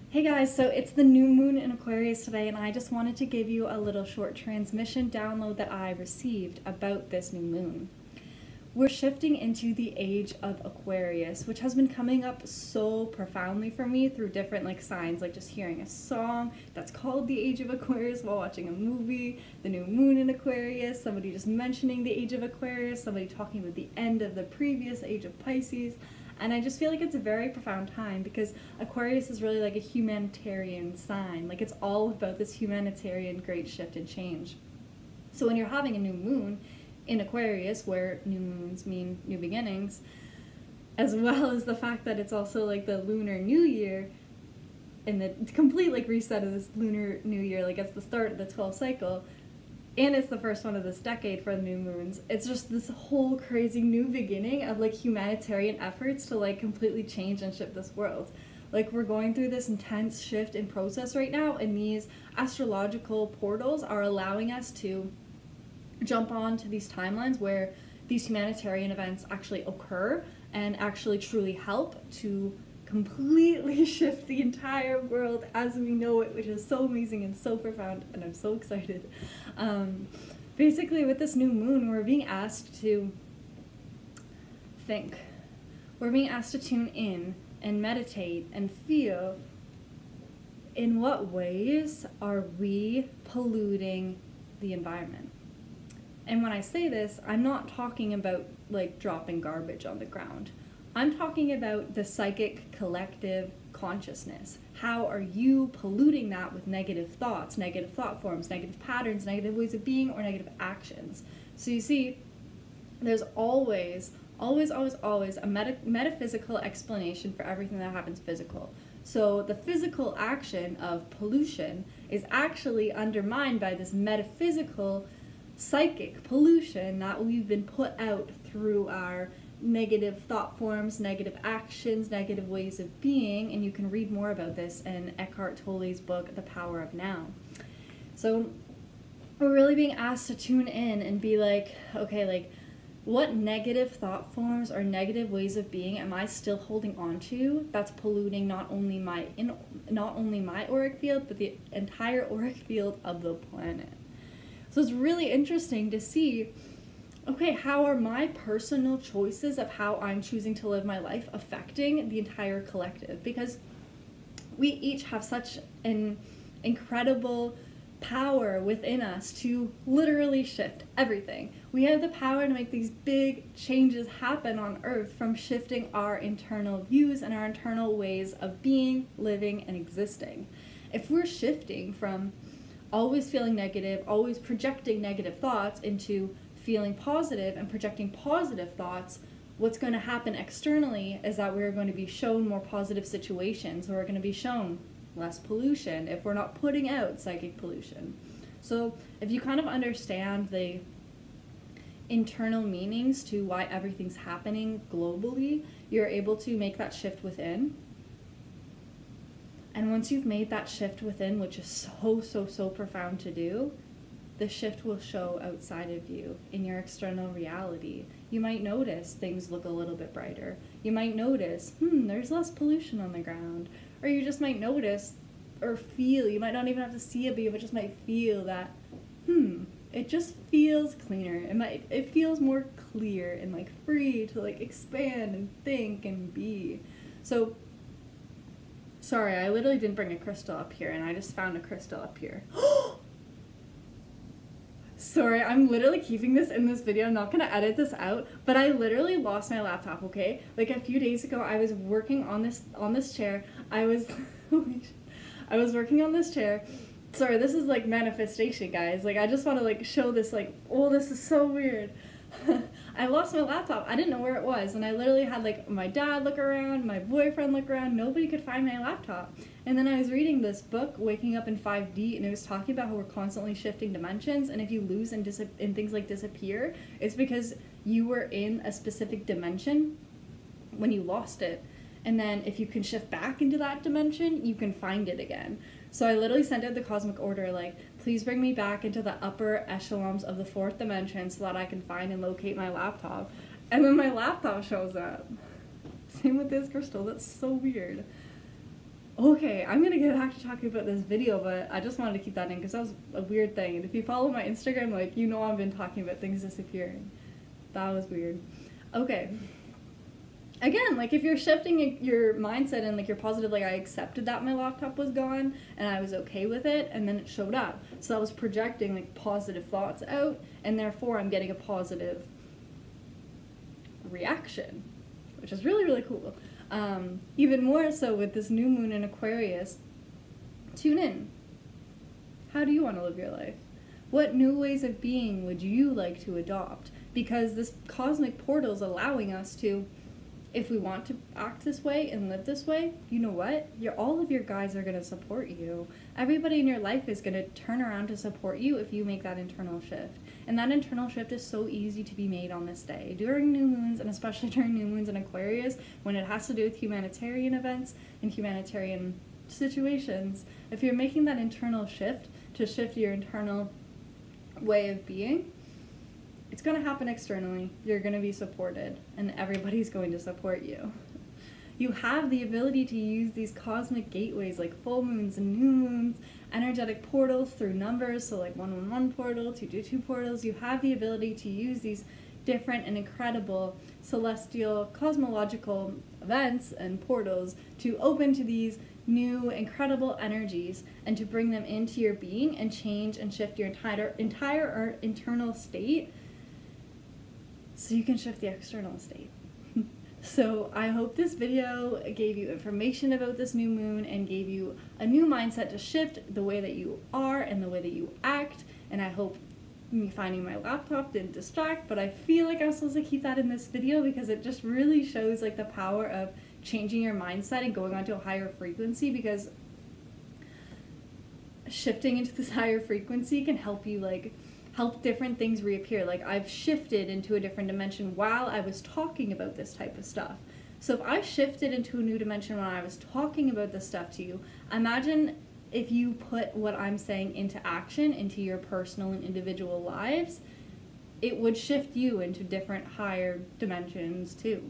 Hey guys, so it's the new moon in Aquarius today, and I just wanted to give you a little short transmission download that I received about this new moon. We're shifting into the age of Aquarius, which has been coming up so profoundly for me through different signs, like just hearing a song that's called the age of Aquarius while watching a movie, the new moon in Aquarius, somebody just mentioning the age of Aquarius, somebody talking about the end of the previous age of Pisces. And I just feel like it's a very profound time because Aquarius is really like a humanitarian sign. Like it's all about this humanitarian great shift and change. So when you're having a new moon in Aquarius, where new moons mean new beginnings, as well as the fact that it's also like the Lunar New Year and the complete reset of this Lunar New Year, like it's the start of the 12th cycle, and it's the first one of this decade for the new moons. It's just this whole crazy new beginning of humanitarian efforts to completely change and shift this world. We're going through this intense shift and process right now, and these astrological portals are allowing us to jump on to these timelines where these humanitarian events actually occur and actually truly help to completely shift the entire world as we know it, which is so amazing and so profound, and I'm so excited. Basically, with this new moon, we're being asked to think. We're being asked to tune in and meditate and feel in what ways are we polluting the environment. And when I say this, I'm not talking about dropping garbage on the ground. I'm talking about the psychic collective consciousness. How are you polluting that with negative thoughts, negative thought forms, negative patterns, negative ways of being, or negative actions? So you see, there's always a metaphysical explanation for everything that happens physical. So the physical action of pollution is actually undermined by this metaphysical psychic pollution that we've been put out through our negative thought forms, negative actions, negative ways of being, and you can read more about this in Eckhart Tolle's book, The Power of Now. So we're really being asked to tune in and be okay, what negative thought forms or negative ways of being am I still holding on to that's polluting not only my auric field, but the entire auric field of the planet. So it's really interesting to see, okay, how are my personal choices of how I'm choosing to live my life affecting the entire collective? Because we each have such an incredible power within us to literally shift everything. We have the power to make these big changes happen on Earth from shifting our internal views and our internal ways of being, living, and existing. If we're shifting from always feeling negative, always projecting negative thoughts into feeling positive and projecting positive thoughts, what's going to happen externally is that we're going to be shown more positive situations, or we're going to be shown less pollution if we're not putting out psychic pollution. So if you kind of understand the internal meanings to why everything's happening globally, you're able to make that shift within. And once you've made that shift within, which is so profound to do, the shift will show outside of you in your external reality. You might notice things look a little bit brighter. You might notice, there's less pollution on the ground. Or you just might notice or feel, you might not even have to see it, but you just might feel that, it just feels cleaner. It feels more clear and free to expand and think and be. So, sorry, I literally didn't bring a crystal up here, and I just found a crystal up here. Sorry, I'm literally keeping this in this video. I'm not going to edit this out, but I literally lost my laptop, okay? A few days ago, I was working on this chair. I was working on this chair. Sorry, this is manifestation, guys. I just want to show this oh, this is so weird. I lost my laptop. I didn't know where it was, and I literally had my dad look around, my boyfriend look around. Nobody could find my laptop. And then I was reading this book, Waking Up in 5D, and it was talking about how we're constantly shifting dimensions, and if you lose and things disappear, it's because you were in a specific dimension when you lost it. And then if you can shift back into that dimension, you can find it again. So I literally sent out the cosmic order, please bring me back into the upper echelons of the 4th dimension so that I can find and locate my laptop. And then my laptop shows up. Same with this crystal. That's so weird. Okay, I'm gonna get back to talking about this video, but I just wanted to keep that in because that was a weird thing. And if you follow my Instagram, like, you know I've been talking about things disappearing. That was weird. Okay. Again, like, if you're shifting your mindset and, like, you're positive, like, I accepted that my laptop was gone and I was okay with it, and then it showed up. So that was projecting, like, positive thoughts out, and therefore I'm getting a positive reaction, which is really, really cool. Even more so with this new moon in Aquarius. Tune in. How do you want to live your life? What new ways of being would you like to adopt? Because this cosmic portal is allowing us to, if we want to act this way and live this way, you know what? All of your guides are going to support you. Everybody in your life is going to turn around to support you if you make that internal shift. And that internal shift is so easy to be made on this day. During new moons, and especially during new moons in Aquarius, when it has to do with humanitarian events and humanitarian situations, if you're making that internal shift to shift your internal way of being, it's going to happen externally. You're going to be supported, and everybody's going to support you. You have the ability to use these cosmic gateways like full moons and new moons, energetic portals through numbers, so like 111 portal, 222 portals. You have the ability to use these different and incredible celestial, cosmological events and portals to open to these new, incredible energies and to bring them into your being and change and shift your entire internal state so you can shift the external state. So I hope this video gave you information about this new moon and gave you a new mindset to shift the way that you are and the way that you act. And I hope me finding my laptop didn't distract, but I feel like I'm supposed to keep that in this video because it just really shows like the power of changing your mindset and going on to a higher frequency, because shifting into this higher frequency can help you help different things reappear. Like, I've shifted into a different dimension while I was talking about this type of stuff. So if I shifted into a new dimension when I was talking about this stuff to you, imagine if you put what I'm saying into action, into your personal and individual lives, it would shift you into different higher dimensions too.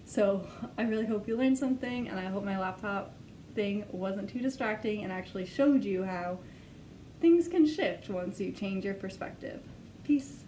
So I really hope you learned something, and I hope my laptop thing wasn't too distracting and actually showed you how things can shift once you change your perspective. Peace.